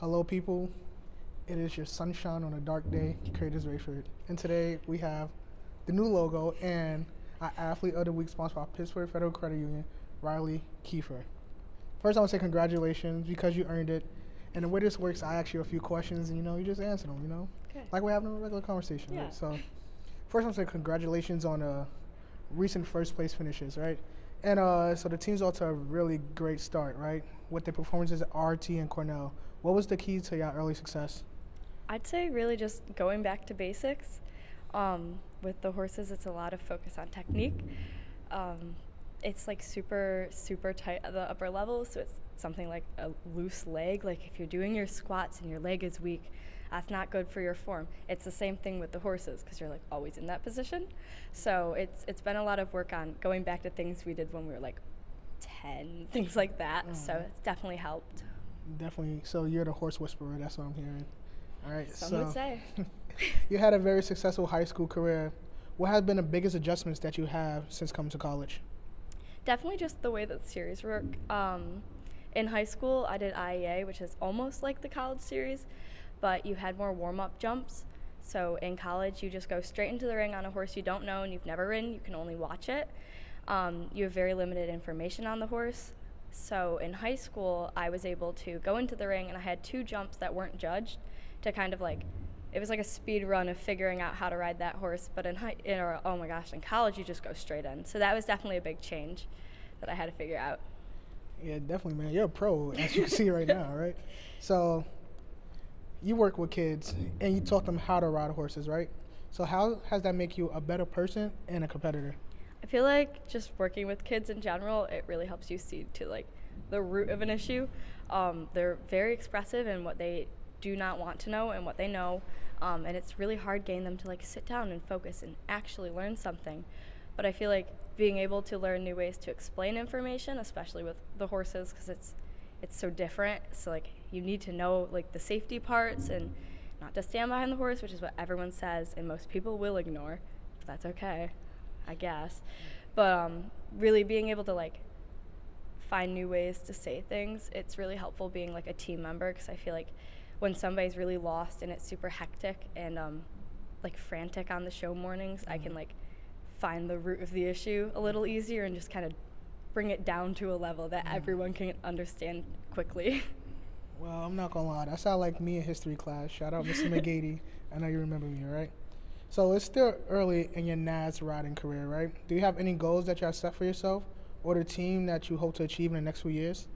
Hello, people. It is your sunshine on a dark day. Creators Raeford. And today we have the new logo and our Athlete of the Week sponsored by Pittsburgh Federal Credit Union, Rylee Keiffer. First, I want to say congratulations because you earned it. And the way this works, I ask you a few questions and, you just answer them, Okay. Like we're having a regular conversation, Yeah. right? So, first, I want to say congratulations on recent first place finishes, right? And so the team's off to a really great start, right? With the performances at RT and Cornell. What was the key to your early success? I'd say really just going back to basics. With the horses, it's a lot of focus on technique. It's like super tight at the upper level, so it's something like a loose leg. Like if you're doing your squats and your leg is weak, that's not good for your form. It's the same thing with the horses because you're like always in that position. So it's been a lot of work on going back to things we did when we were like 10, things like that. So it's definitely helped. Definitely. So you're the horse whisperer. That's what I'm hearing. All right. Some would say. You had a very successful high school career. What has been the biggest adjustments that you have since coming to college? Definitely just the way that the series work. In high school, I did IEA, which is almost like the college series, but you had more warm-up jumps. So in college, you just go straight into the ring on a horse you don't know and you've never ridden. You can only watch it. You have very limited information on the horse. So in high school, I was able to go into the ring and I had 2 jumps that weren't judged to kind of like, it was like a speed run of figuring out how to ride that horse. But in college, you just go straight in. So that was definitely a big change that I had to figure out. Yeah, definitely, man. You're a pro, as you can see right now, right? So you work with kids and you taught them how to ride horses, right? So how has that make you a better person and a competitor? I feel like just working with kids in general, it really helps you see to like the root of an issue. They're very expressive in what they do not want to know and what they know, and it's really hard getting them to like sit down and focus and actually learn something. But I feel like being able to learn new ways to explain information, especially with the horses, because it's so different. So like you need to know like the safety parts and not to stand behind the horse, which is what everyone says, and most people will ignore. But that's okay, I guess. But really being able to like find new ways to say things, it's really helpful being like a team member, because I feel like when somebody's really lost and it's super hectic and like frantic on the show mornings, I can like find the root of the issue a little easier and just kind of bring it down to a level that everyone can understand quickly. Well, I'm not gonna lie, that sounds like me in history class. Shout out Mr. McGady. I know you remember me, right? So it's still early in your NAS riding career, right? Do you have any goals that you have set for yourself or the team that you hope to achieve in the next few years?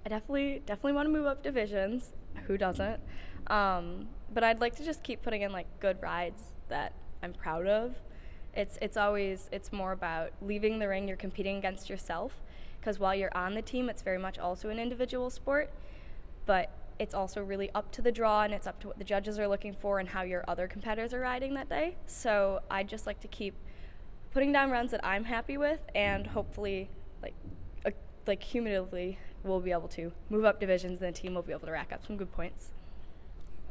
I definitely want to move up divisions. Who doesn't? But I'd like to just keep putting in like good rides that I'm proud of. It's more about leaving the ring. You're competing against yourself, because while you're on the team, it's very much also an individual sport, but it's also really up to the draw and it's up to what the judges are looking for and how your other competitors are riding that day. So I'd just like to keep putting down runs that I'm happy with, and hopefully like cumulatively we'll be able to move up divisions and the team will be able to rack up some good points.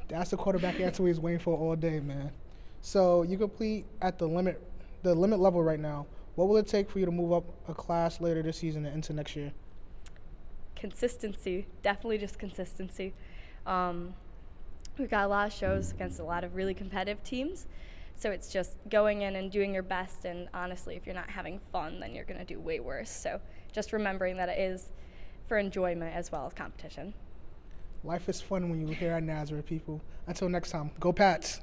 That's the quarterback answer we was waiting for all day, man. So you complete at the limit level right now. What will it take for you to move up a class later this season and into next year? Consistency, definitely just consistency. We've got a lot of shows against a lot of really competitive teams, so it's just going in and doing your best, and honestly, if you're not having fun, then you're going to do way worse. So just remembering that it is for enjoyment as well as competition. Life is fun when you're here at Nazareth, people. Until next time, go Pats!